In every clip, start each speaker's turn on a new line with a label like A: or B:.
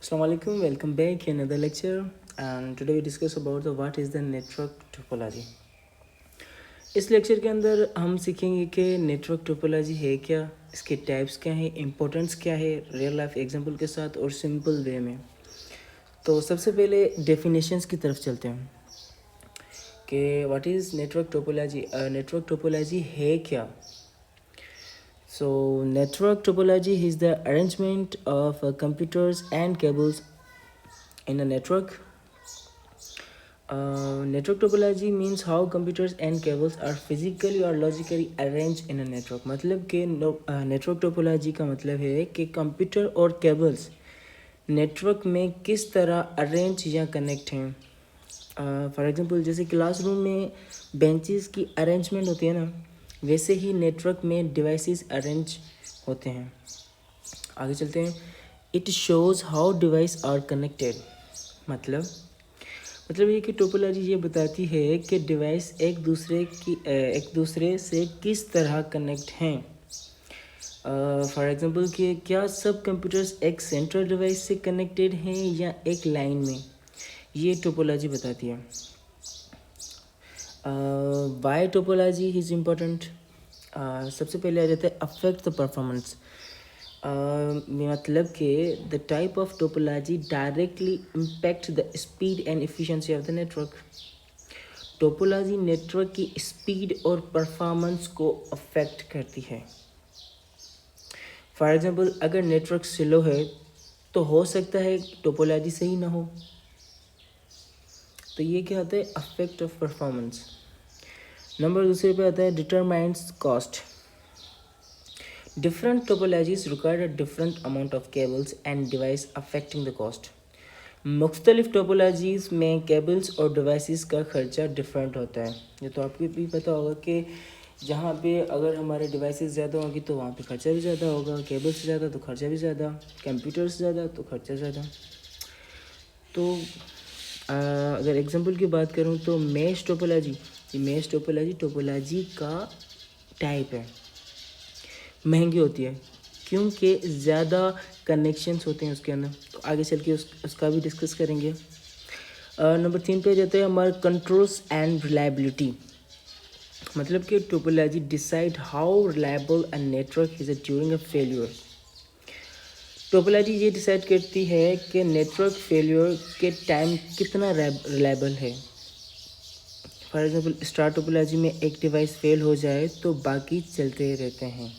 A: Assalamualaikum, welcome back in another lecture, and today we discuss about the what is the network topology. इस lecture के अंदर हम सीखेंगे कि नेटवर्क टोपोलॉजी है क्या, इसके टाइप्स क्या है, इम्पोर्टेंस क्या है, रियल लाइफ एग्जांपल के साथ और सिंपल वे में। तो सबसे पहले डेफिनेशंस की तरफ चलते हैं कि what is network topology. Network topology है क्या। So network topology is the arrangement of computers and cables in a network. Network topology means how computers and cables are physically or logically arranged in a network. मतलब कि network topology का मतलब है कि computer और cables network में किस तरह अरेंज या कनेक्ट हैं। फॉर एग्जांपल जैसे क्लासरूम में बेंचेस की अरेंजमेंट होती है ना, वैसे ही नेटवर्क में डिवाइसेस अरेंज होते हैं। आगे चलते हैं। It shows how device are connected. मतलब ये कि टोपोलॉजी ये बताती है कि डिवाइस एक दूसरे से किस तरह कनेक्ट हैं। फॉर एग्जांपल कि क्या सब कंप्यूटर्स एक सेंट्रल डिवाइस से कनेक्टेड हैं या एक लाइन में, ये टोपोलॉजी बताती है। Why topology is important. सबसे पहले आ जाता है अफेक्ट द परफॉर्मेंस। मतलब कि the type of topology directly impact the speed and efficiency of the network. Topology network की स्पीड और परफॉर्मेंस को अफेक्ट करती है। फॉर एग्जांपल अगर नेटवर्क स्लो है तो हो सकता है टोपोलॉजी सही ना हो। तो ये क्या होता है, अफेक्ट ऑफ परफॉर्मेंस। नंबर दूसरे पे आता है determines cost. Different topologies require a different amount of cables and device affecting the cost. मुख्तलिफ टोपोलॉजीज़ में केबल्स और डिवाइसेस का खर्चा डिफरेंट होता है। ये तो आपको भी पता होगा कि जहाँ पे अगर हमारे डिवाइसेस ज़्यादा होंगी तो वहाँ पे खर्चा भी ज़्यादा होगा, केबल से ज़्यादा तो खर्चा भी ज़्यादा, कंप्यूटर से ज़्यादा तो खर्चा ज़्यादा। तो अगर एग्जांपल की बात करूँ तो मैश टोपोलॉजी का टाइप है, महंगी होती है क्योंकि ज़्यादा कनेक्शंस होते हैं उसके अंदर। तो आगे चल के उसका भी डिस्कस करेंगे। नंबर 3 पे जाते हैं हमारे कंट्रोल्स एंड रिलायबिलिटी। मतलब कि topology decide how reliable a network is during a failure. Topology ये डिसाइड करती है कि नेटवर्क फेल्यूर के टाइम कितना रिलायबल है। फॉर एग्जांपल स्टार टोपोलॉजी में एक डिवाइस फेल हो जाए तो बाकी चलते रहते हैं।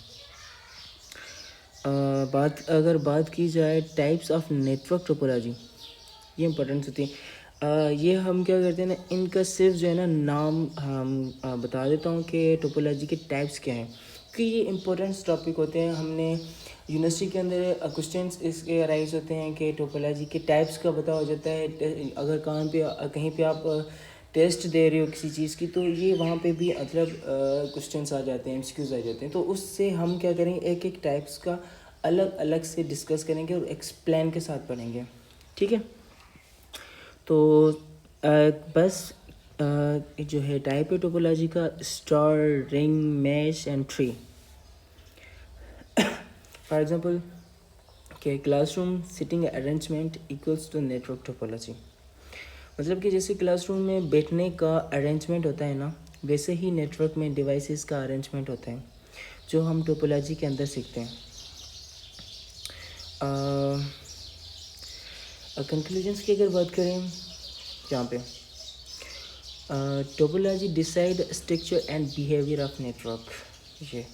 A: अगर बात की जाए टाइप्स ऑफ नेटवर्क टोपोलॉजी, ये इंपॉर्टेंट होती है। ये हम क्या करते हैं ना, इनका सिर्फ जो है ना नाम हम बता देता हूँ कि टोपोलॉजी के टाइप्स क्या हैं, क्योंकि ये इंपॉर्टेंट टॉपिक होते हैं। हमने यूनिवर्सिटी के अंदर क्वेश्चंस इसके राइज होते हैं कि टोपोलॉजी के टाइप्स का पता हो जाता है। अगर कहीं पे आप टेस्ट दे रहे हो किसी चीज़ की, तो ये वहाँ पे भी मतलब क्वेश्चंस आ जाते हैं, एमसीक्यूज आ जाते हैं। तो उससे हम क्या करेंगे, एक एक टाइप्स का अलग अलग से डिस्कस करेंगे और एक्सप्लेन के साथ पढ़ेंगे, ठीक है। तो बस जो है टाइप है टोपोलॉजी का, star, ring, mesh and tree. For example कि classroom sitting arrangement equals to network topology. मतलब कि जैसे क्लासरूम में बैठने का अरेंजमेंट होता है ना, वैसे ही नेटवर्क में डिवाइसेस का अरेंजमेंट होता है, जो हम टोपोलॉजी के अंदर सीखते हैं। कंक्लूजन्स की अगर बात करें यहाँ पे, topology decide structure and behaviour of network. ये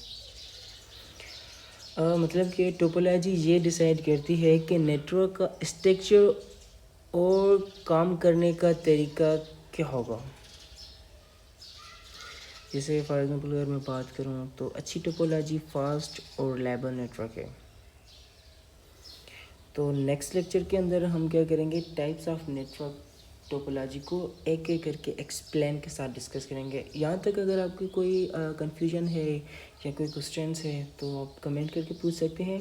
A: मतलब कि टोपोलॉजी ये डिसाइड करती है कि नेटवर्क का स्ट्रक्चर और काम करने का तरीका क्या होगा। जैसे फॉर एग्जांपल अगर मैं बात करूँ तो अच्छी टोपोलॉजी फास्ट और रिलायबल नेटवर्क है। तो नेक्स्ट लेक्चर के अंदर हम क्या करेंगे, टाइप्स ऑफ नेटवर्क टोपोलॉजी को एक एक करके एक्सप्लेन के साथ डिस्कस करेंगे। यहाँ तक अगर आपकी कोई कंफ्यूजन है या कोई क्वेश्चंस है तो आप कमेंट करके पूछ सकते हैं।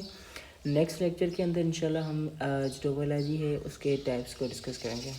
A: नेक्स्ट लेक्चर के अंदर इंशाल्लाह हम जो टोपोलॉजी है उसके टाइप्स को डिस्कस करेंगे।